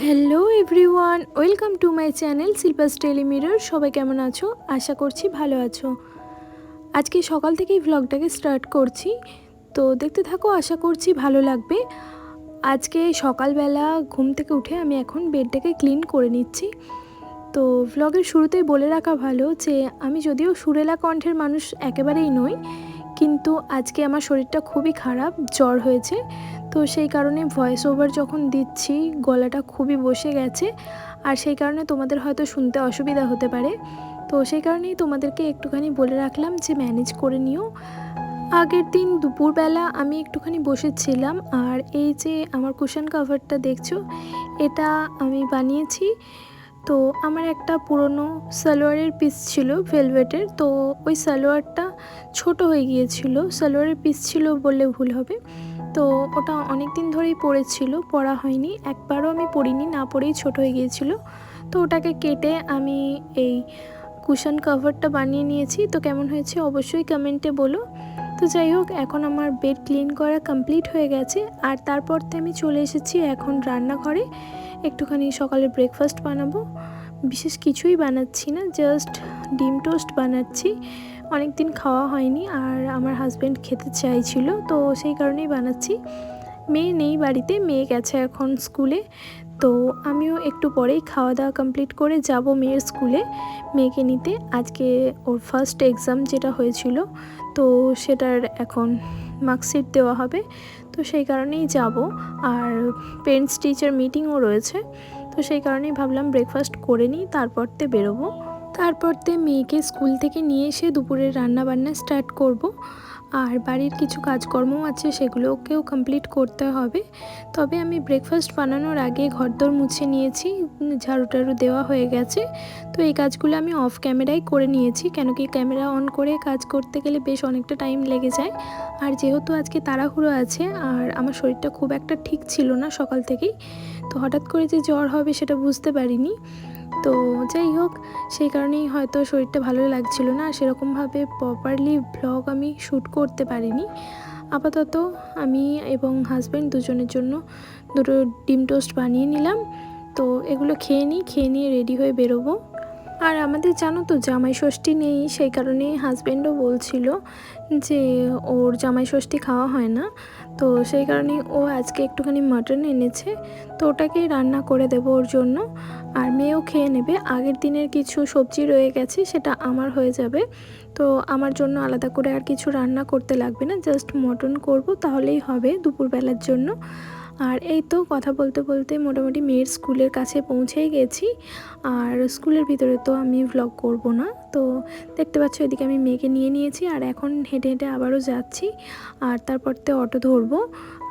Hello everyone, welcome to my channel Shilpa's daily mirror. সবাই কেমন আছো? আশা করছি ভালো আছো। আজকে সকাল থেকেই ভ্লগটাকে স্টার্ট করছি, তো দেখতে থাকো, আশা করছি ভালো লাগবে। আজকে সকালবেলা ঘুম থেকে উঠে আমি এখন বেডটাকে ক্লিন করে নিচ্ছি। তো ভ্লগের শুরুতেই বলে রাখা ভালো যে আমি যদিও সুরেলা কণ্ঠের মানুষ একেবারেই নই, কিন্তু আজকে আমার শরীরটা খুবই খারাপ, জ্বর হয়েছে। তো সেই কারণে ভয়েস ওভার যখন দিচ্ছি গলাটা খুবই বসে গেছে, আর সেই কারণে তোমাদের হয়তো শুনতে অসুবিধা হতে পারে। তো সেই কারণেই তোমাদেরকে একটুখানি বলে রাখলাম যে ম্যানেজ করে নিও। আগের দিন দুপুরবেলা আমি একটুখানি বসেছিলাম, আর এই যে আমার কুশন কাভারটা দেখছো, এটা আমি বানিয়েছি। তো আমার একটা পুরনো সালোয়ারের পিস ছিল ভেলভেটের, তো ওই সালোয়ারটা ছোট হয়ে গিয়েছিল। সালোয়ারের পিস ছিল বললে ভুল হবে। তো ওটা অনেক দিন ধরেই পড়েছিল, পরা হয়নি, একবারও আমি পরিনি, না পরেই ছোট হয়ে গিয়েছিল। তো ওটাকে কেটে আমি এই কুশন কাভারটা বানিয়ে নিয়েছি। তো কেমন হয়েছে অবশ্যই কমেন্টে বলো। তো যাই হোক, এখন আমার বেড ক্লিন করা কমপ্লিট হয়ে গেছে, আর তারপর আমি চলে এসেছি এখন রান্নাঘরে। একটুখানি সকালে ব্রেকফাস্ট বানাবো। বিশেষ কিছুই বানাচ্ছি না, জাস্ট ডিম টোস্ট বানাচ্ছি। অনেক দিন খাওয়া হয়নি, আর আমার হাজব্যান্ড খেতে চাইছিল, তো সেই কারণেই বানাচ্ছি। মেয়ে নেই বাড়িতে, মেয়ে গেছে এখন স্কুলে। তো আমিও একটু পরেই খাওয়া দাওয়া কমপ্লিট করে যাব মেয়ের স্কুলে মেয়েকে নিতে। আজকে ওর ফার্স্ট এক্সাম যেটা হয়েছিল, তো সেটার এখন মার্কশিট দেওয়া হবে, তো সেই কারণেই যাব। আর পেরেন্টস টিচার মিটিংও রয়েছে, তো সেই কারণেই ভাবলাম ব্রেকফাস্ট করে নিই, তারপর বেরোবো। তারপর মেয়েকে স্কুল থেকে নিয়ে এসে দুপুরের রান্না বান্না স্টার্ট করব। আর বাড়ির কিছু কাজকর্মও আছে, সেগুলোকেও কমপ্লিট করতে হবে। তবে আমি ব্রেকফাস্ট বানানোর আগে ঘরদোর মুছে নিয়েছি, ঝাড়ু টাড়ু দেওয়া হয়ে গেছে। তো এই কাজগুলো আমি অফ ক্যামেরায় করে নিয়েছি, কেন কি ক্যামেরা অন করে কাজ করতে গেলে বেশ অনেকটা টাইম লেগে যায়। আর যেহেতু আজকে তাড়াহুড়ো আছে, আর আমার শরীরটা খুব একটা ঠিক ছিল না সকাল থেকেই, তো হঠাৎ করে যে জ্বর হবে সেটা বুঝতে পারিনি। তো যাই হোক, সেই কারণেই হয়তো শরীরটা ভালো লাগছিল না, সেরকমভাবে প্রপারলি ভ্লগ আমি শ্যুট করতে পারিনি। আপাতত আমি এবং হাজব্যান্ড দুজনের জন্য দুটো ডিম টোস্ট বানিয়ে নিলাম। তো এগুলো খেয়ে নিই, খেয়ে নিয়ে রেডি হয়ে বেরোবো। আর আমাদের জানো তো জামাই ষষ্ঠী নেই, সেই কারণে হাজব্যান্ডও বলছিল যে ওর জামাই ষষ্ঠী খাওয়া হয় না। তো সেই কারণে ও আজকে একটুখানি মাটন এনেছে, তো ওটাকেই রান্না করে দেবো ওর জন্য। আর মেয়েও খেয়ে নেবে। আগের দিনের কিছু সবজি রয়ে গেছে, সেটা আমার হয়ে যাবে। তো আমার জন্য আলাদা করে আর কিছু রান্না করতে লাগবে না, জাস্ট মটন করব, তাহলেই হবে দুপুরবেলার জন্য। আর এই তো কথা বলতে বলতে মোটামুটি মেয়ের স্কুলের কাছে পৌঁছেই গেছি। আর স্কুলের ভিতরে তো আমি ভ্লগ করব না, তো দেখতে পাচ্ছ এদিকে আমি মেয়েকে নিয়ে নিয়েছি, আর এখন হেঁটে হেঁটে আবারও যাচ্ছি। আর তারপর অটো ধরবো,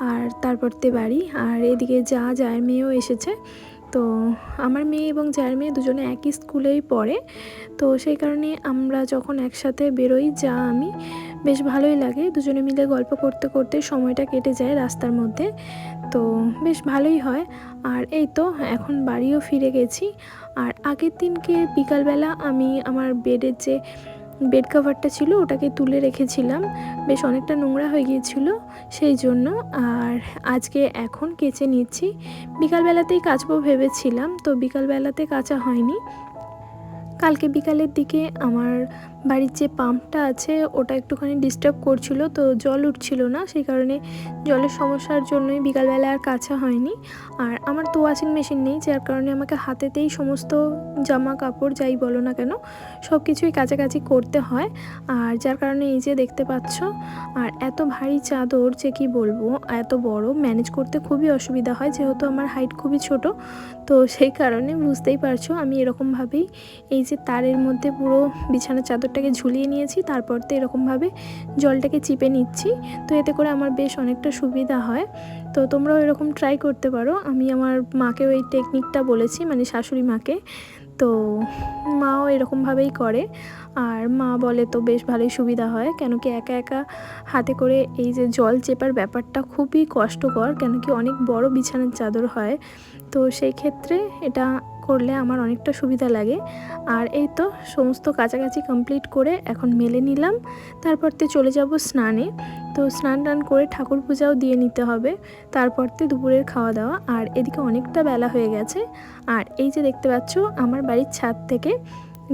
আর তারপর বাড়ি। আর এদিকে জায়ের মেয়েও এসেছে। তো আমার মেয়ে এবং জায়ের মেয়ে দুজনে একই স্কুলেই পড়ে, তো সেই কারণে আমরা যখন একসাথে বেরোই আমি বেশ ভালোই লাগে, দুজনে মিলে গল্প করতে করতে সময়টা কেটে যায় রাস্তার মধ্যে, তো বেশ ভালোই হয়। আর এই তো এখন বাড়িও ফিরে গেছি। আর আগের দিনকে বিকালবেলা আমি আমার বেডের যে বেড কাভারটা ছিল ওটাকে তুলে রেখেছিলাম, বেশ অনেকটা নোংরা হয়ে গিয়েছিল সেই জন্য। আর আজকে এখন কেচে নিচ্ছি, বিকালবেলাতেই কাচবো ভেবেছিলাম, তো বিকালবেলাতে কাচা হয়নি। কালকে বিকালের দিকে আমার বাড়ির যে পাম্পটা আছে ওটা একটুখানি ডিস্টার্ব করছিল, তো জল উঠছিল না, সেই কারণে জলের সমস্যার জন্যই বিকালবেলা আর কাচা হয়নি। আর আমার তো ওয়াশিং মেশিন নেই, যার কারণে আমাকে হাতেতেই সমস্ত জামা কাপড় যাই বলো না কেন সব কিছুই কাছাকাছি করতে হয়। আর যার কারণে এই যে দেখতে পাচ্ছ, আর এত ভারী চাদর যে কি বলবো, এত বড় ম্যানেজ করতে খুবই অসুবিধা হয়, যেহেতু আমার হাইট খুবই ছোট। তো সেই কারণে বুঝতেই পারছো আমি এরকমভাবেই এই যে তারের মধ্যে পুরো বিছানার চাদরটাকে ঝুলিয়ে নিয়েছি, তারপর এরকমভাবে জলটাকে চিপে নিচ্ছি। তো এতে করে আমার বেশ অনেকটা সুবিধা হয়। তো তোমরাও এরকম ট্রাই করতে পারো। আমি আমার মাকেও এই টেকনিকটা বলেছি, মানে শাশুড়ি মাকে, তো মাও এরকমভাবেই করে। আর মা বলে তো বেশ ভালোই সুবিধা হয়, কেন কি একা একা হাতে করে এই যে জল চেপার ব্যাপারটা খুবই কষ্টকর, কেন কি অনেক বড় বিছানার চাদর হয়, তো সেই ক্ষেত্রে এটা করলে আমার অনেকটা সুবিধা লাগে। আর এই তো সমস্ত কাছাকাছি কমপ্লিট করে এখন মেলে নিলাম, তারপরতে চলে যাব স্নানে। তো স্নান টান করে ঠাকুর পূজাও দিয়ে নিতে হবে, তারপরতে দুপুরের খাওয়া দাওয়া। আর এদিকে অনেকটা বেলা হয়ে গেছে। আর এই যে দেখতে পাচ্ছ আমার বাড়ির ছাদ থেকে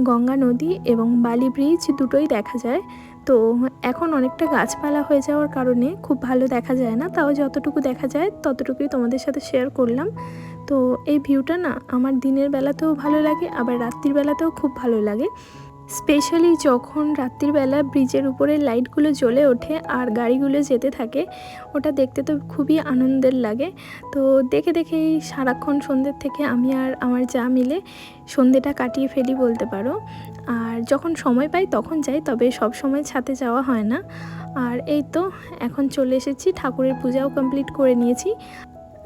গঙ্গা নদী এবং বালি ব্রিজ দুটোই দেখা যায়। তো এখন অনেকটা গাছপালা হয়ে যাওয়ার কারণে খুব ভালো দেখা যায় না, তাও যতটুকু দেখা যায় ততটুকুই তোমাদের সাথে শেয়ার করলাম। তো এই ভিউটা না আমার দিনের বেলাতেও ভালো লাগে, আবার রাত্রির বেলাতেও খুব ভালো লাগে। স্পেশালি যখন রাত্রিবেলা ব্রিজের উপরে লাইটগুলো জ্বলে ওঠে আর গাড়িগুলো যেতে থাকে, ওটা দেখতে তো খুবই আনন্দের লাগে। তো দেখে দেখেই সারাক্ষণ সন্ধ্যের থেকে আমি আর আমার যা মিলে সন্ধ্যেটা কাটিয়ে ফেলি বলতে পারো। আর যখন সময় পাই তখন যাই, তবে সব সময় ছাদে যাওয়া হয় না। আর এই তো এখন চলে এসেছি, ঠাকুরের পূজাও কমপ্লিট করে নিয়েছি।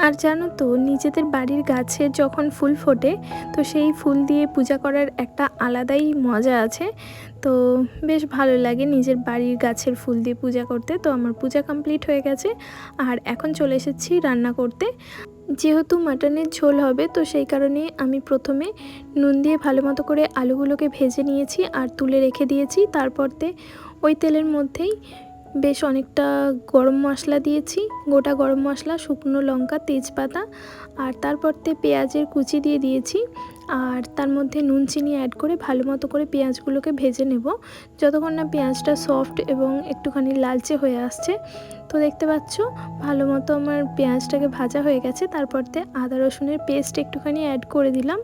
আর জানো তো, নিজেদের বাড়ির গাছের যখন ফুল ফোটে তো সেই ফুল দিয়ে পূজা করার একটা আলাদাই মজা আছে। তো বেশ ভালো লাগে নিজের বাড়ির গাছের ফুল দিয়ে পূজা করতে। তো আমার পূজা কমপ্লিট হয়ে গেছে আর এখন চলে এসেছি রান্না করতে। যেহেতু মাটনের ঝোল হবে তো সেই কারণে আমি প্রথমে নুন দিয়ে ভালো মতো করে আলুগুলোকে ভেজে নিয়েছি আর তুলে রেখে দিয়েছি। তারপরতে ওই তেলের মধ্যেই বেশ অনেকটা গরম মশলা দিয়েছি, গোটা গরম মশলা, শুকনো লঙ্কা, তেজপাতা, আর তারপরতে পেঁয়াজের কুচি দিয়ে দিয়েছি। আর তার মধ্যে নুন চিনি অ্যাড করে ভালো মতো করে পেঁয়াজগুলোকে ভেজে নেব, যতক্ষণ না পেঁয়াজটা সফট এবং একটুখানি লালচে হয়ে আসছে। তো দেখতে পাচ্ছ ভালো মতো আমার পেঁয়াজটাকে ভাজা হয়ে গেছে। তারপরতে আদা রসুনের পেস্ট একটুখানি অ্যাড করে দিলাম,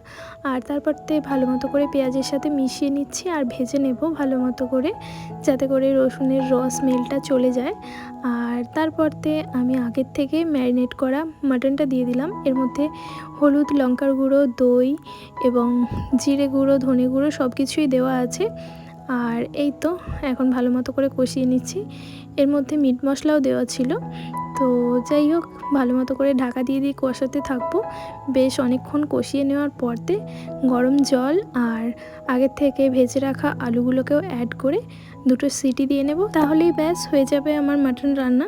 আর তারপরতে ভালো মতো করে পেঁয়াজের সাথে মিশিয়ে নিচ্ছি আর ভেজে নেব ভালো মতো করে, যাতে করে রসুনের রস স্মেলটা চলে যায়। আর তারপরতে আমি আগের থেকে ম্যারিনেট করা মাটনটা দিয়ে দিলাম। এর মধ্যে হলুদ, লঙ্কার গুঁড়ো, দই এবং জিরে গুঁড়ো, ধনে গুঁড়ো সব কিছুই দেওয়া আছে। আর এই তো এখন ভালো মতো করে কষিয়ে নিচ্ছি। এর মধ্যে মিট মশলাও দেওয়া ছিল। তো যাই হোক, ভালো মতো করে ঢাকা দিয়ে দিয়ে কষাতে থাকবো। বেশ অনেকক্ষণ কষিয়ে নেওয়ার পরতে গরম জল আর আগের থেকে ভেজে রাখা আলুগুলোকেও অ্যাড করে দুটো সিটি দিয়ে নেব, তাহলেই ব্যাস হয়ে যাবে আমার মাটন রান্না।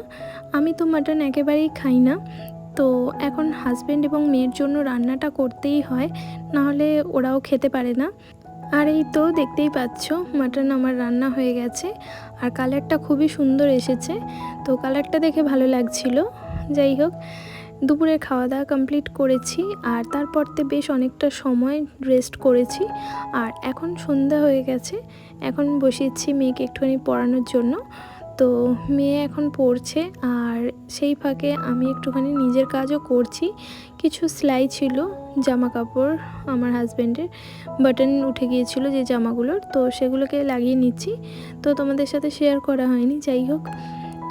আমি তো মাটন একেবারেই খাই না, তো এখন হাজব্যান্ড এবং মেয়ের জন্য রান্নাটা করতেই হয়, নাহলে ওরাও খেতে পারে না। আর এই তো দেখতেই পাচ্ছ মাটন আমার রান্না হয়ে গেছে আর কালারটা খুবই সুন্দর এসেছে। তো কালারটা দেখে ভালো লাগছিল। যাই হোক, দুপুরের খাওয়া দাওয়া কমপ্লিট করেছি আর তারপরতে বেশ অনেকটা সময় রেস্ট করেছি। আর এখন সন্ধ্যা হয়ে গেছে, এখন বসিয়েছি মেয়েকে একটুখানি পড়ানোর জন্য। তো মেয়ে এখন পড়ছে আর সেই ফাঁকে আমি একটুখানি নিজের কাজও করছি। কিছু সেলাই ছিল জামা কাপড়, আমার হাজব্যান্ডের বাটন উঠে গিয়েছিল যে জামাগুলোর, তো সেগুলোকে লাগিয়ে নিচ্ছি। তো তোমাদের সাথে শেয়ার করা হয়নি। যাই হোক,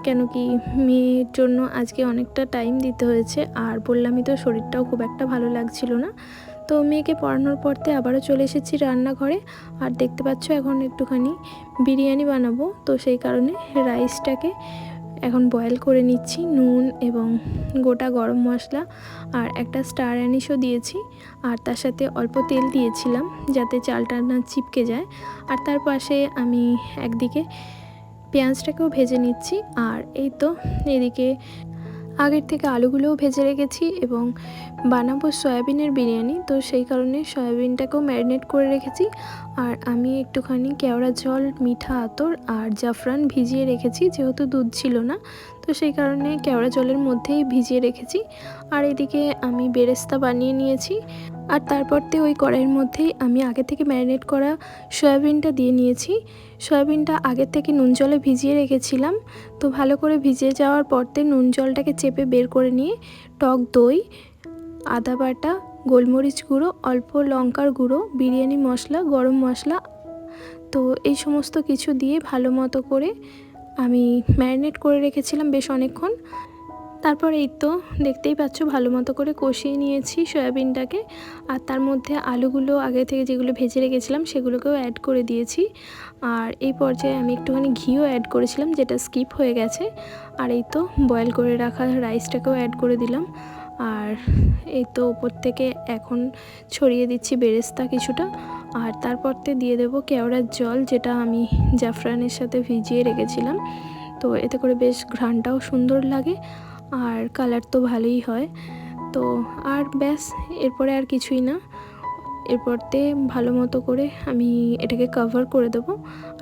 কেন কি মেয়ের জন্য আজকে অনেকটা টাইম দিতে হয়েছে, আর বললামই তো শরীরটাও খুব একটা ভালো লাগছিল না। তো মেয়েকে পড়ানোর পরতে আবারও চলে এসেছি রান্নাঘরে। আর দেখতে পাচ্ছ এখন একটুখানি বিরিয়ানি বানাবো, তো সেই কারণে রাইসটাকে এখন বয়েল করে নিচ্ছি। নুন এবং গোটা গরম মশলা আর একটা স্টার অ্যানিশও দিয়েছি, আর তার সাথে অল্প তেল দিয়েছিলাম যাতে চালটা না চিপকে যায়। আর তার পাশে আমি একদিকে পেঁয়াজটাকেও ভেজে নিচ্ছি। আর এই তো এদিকে আগের থেকে আলুগুলোও ভেজে রেখেছি এবং বানাবো সয়াবিনের বিরিয়ানি, তো সেই কারণে সয়াবিনটাকেও ম্যারিনেট করে রেখেছি। আর আমি একটুখানি কেওড়া জল, মিঠা আতর আর জাফরান ভিজিয়ে রেখেছি, যেহেতু দুধ ছিল না তো সেই কারণে কেওড়া জলের মধ্যেই ভিজিয়ে রেখেছি। আর এদিকে আমি বেরেস্তা বানিয়ে নিয়েছি, আর তারপরতে ওই কড়াইয়ের মধ্যেই আমি আগে থেকে ম্যারিনেট করা সয়াবিনটা দিয়ে নিয়েছি। সয়াবিনটা আগের থেকে নুন জলে ভিজিয়ে রেখেছিলাম, তো ভালো করে ভিজে যাওয়ার পরতে নুন জলটাকে চেপে বের করে নিয়ে টক দই, আদা বাটা, গোলমরিচ গুঁড়ো, অল্প লঙ্কার গুঁড়ো, বিরিয়ানি মশলা, গরম মশলা, তো এই সমস্ত কিছু দিয়ে ভালো মতো করে আমি ম্যারিনেট করে রেখেছিলাম বেশ অনেকক্ষণ। তারপর এই তো দেখতেই পাচ্ছ ভালো মতো করে কষিয়ে নিয়েছি সয়াবিনটাকে, আর তার মধ্যে আলুগুলো আগে থেকে যেগুলো ভেজে রেখেছিলাম সেগুলোকেও অ্যাড করে দিয়েছি। আর এই পর্যায়ে আমি একটুখানি ঘিও অ্যাড করেছিলাম, যেটা স্কিপ হয়ে গেছে। আর এই তো বয়েল করে রাখা রাইসটাকেও অ্যাড করে দিলাম। আর এই তো উপর থেকে এখন ছড়িয়ে দিচ্ছি বেরেস্তা কিছুটা, আর তারপরতে দিয়ে দেবো কেওড়ার জল, যেটা আমি জাফরানের সাথে ভিজিয়ে রেখেছিলাম। তো এতে করে বেশ ঘ্রাণটাও সুন্দর লাগে আর কালার তো ভালোই হয়। তো আর ব্যাস, এরপরে আর কিছুই না, এরপরতে ভালো মতো করে আমি এটাকে কভার করে দেবো।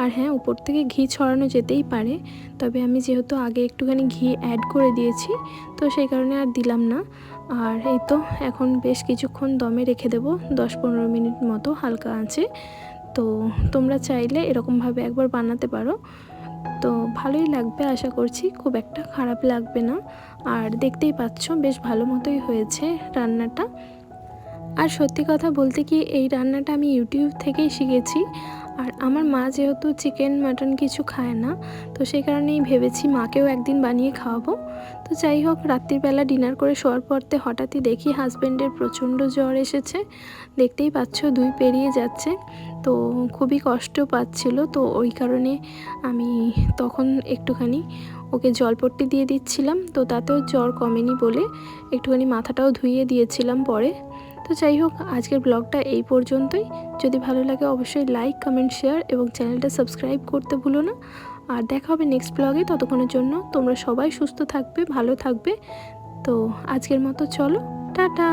আর হ্যাঁ, উপর থেকে ঘি ছড়ানো যেতেই পারে, তবে আমি যেহেতু আগে একটুখানি ঘি অ্যাড করে দিয়েছি তো সেই কারণে আর দিলাম না। আর এই তো এখন বেশ কিছুক্ষণ দমে রেখে দেবো, 10-15 মিনিট মতো হালকা আঁচে। তো তোমরা চাইলে এরকমভাবে একবার বানাতে পারো, তো ভালোই লাগবে আশা করছি, খুব একটা খারাপ লাগবে না। আর দেখতেই পাচ্ছ বেশ ভালো মতোই হয়েছে রান্নাটা। আর সত্যি কথা বলতে কি, এই রান্নাটা আমি ইউটিউব থেকেই শিখেছি। আর আমার মা যেহেতু চিকেন মাটন কিছু খায় না, তো সেই কারণেই ভেবেছি মাকেও একদিন বানিয়ে খাওয়াবো। তো যাই হোক, রাত্রিবেলা ডিনার করে শোয়ার পরতে হঠাৎই দেখি হাজব্যান্ডের প্রচণ্ড জ্বর এসেছে। দেখতেই পাচ্ছ 2 পেরিয়ে যাচ্ছে, তো খুবই কষ্ট পাচ্ছিল। তো ওই কারণে আমি তখন একটুখানি ওকে জলপট্টি দিয়ে দিচ্ছিলাম, তো তাতেও জ্বর কমেনি বলে একটুখানি মাথাটাও ধুইয়ে দিয়েছিলাম পরে। তো যাই হোক, আজকের ব্লগটা এই পর্যন্তই। যদি ভালো লাগে অবশ্যই লাইক, কমেন্ট, শেয়ার এবং চ্যানেলটা সাবস্ক্রাইব করতে ভুলো না। আর দেখা হবে নেক্সট ব্লগে, ততক্ষণের জন্য তোমরা সবাই সুস্থ থাকবে, ভালো থাকবে। তো আজকের মতো চলো, টাটা।